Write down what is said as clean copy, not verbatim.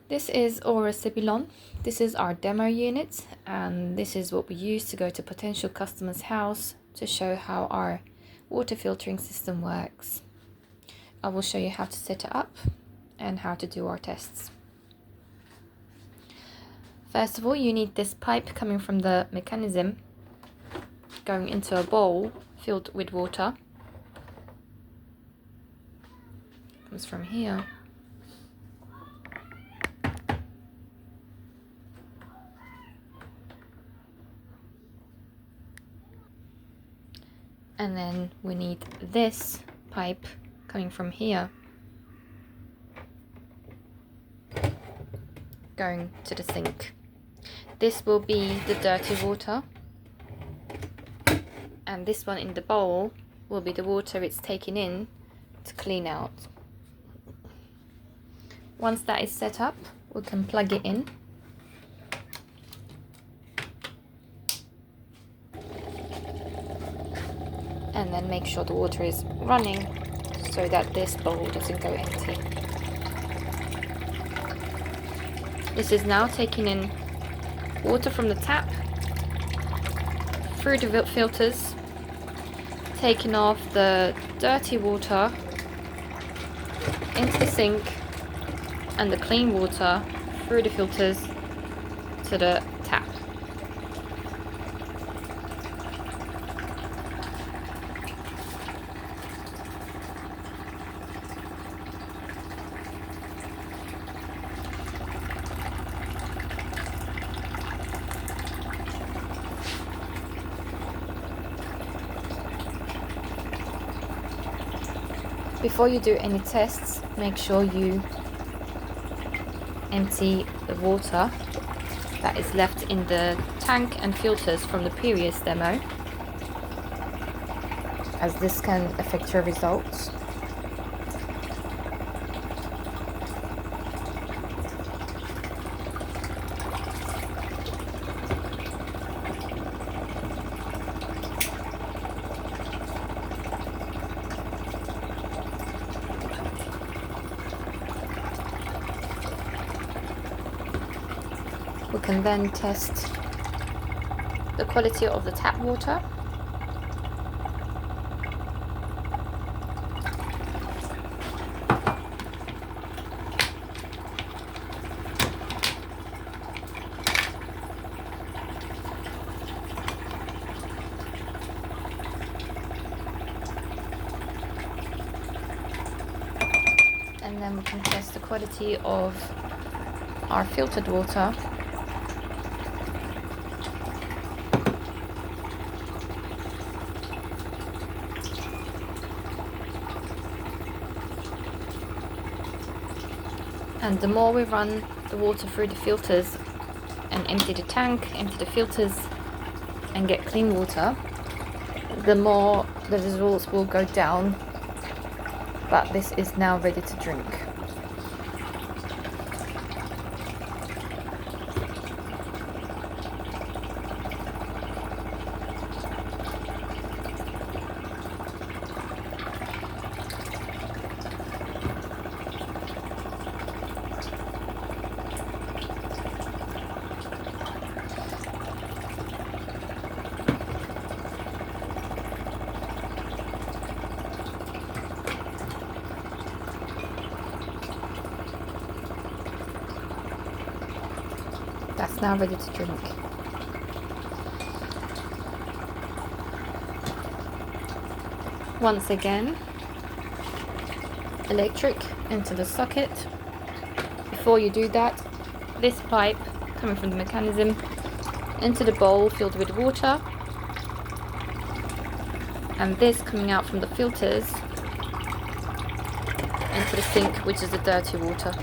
This is Aura Sibylon. This is our demo unit, and this is what we use to go to potential customers' house to show how our water filtering system works. I will show you how to set it up and how to do our tests. First of all, you need this pipe coming from the mechanism going into a bowl filled with water. It comes from here. And then we need this pipe coming from here, going to the sink. This will be the dirty water, and this one in the bowl will be the water it's taken in to clean out. Once that is set up, we can plug it in. And then make sure the water is running so that this bowl doesn't go empty. This is now taking in water from the tap through the filters, taking off the dirty water into the sink, and the clean water through the filters to the tap. Before you do any tests, make sure you empty the water that is left in the tank and filters from the previous demo, as this can affect your results. We can then test the quality of the tap water. And then we can test the quality of our filtered water. And the more we run the water through the filters and empty the tank, empty the filters and get clean water, the more the results will go down. But this is now ready to drink. That's now ready to drink. Once again, electric into the socket. Before you do that, this pipe coming from the mechanism into the bowl filled with water, and this coming out from the filters into the sink, which is the dirty water.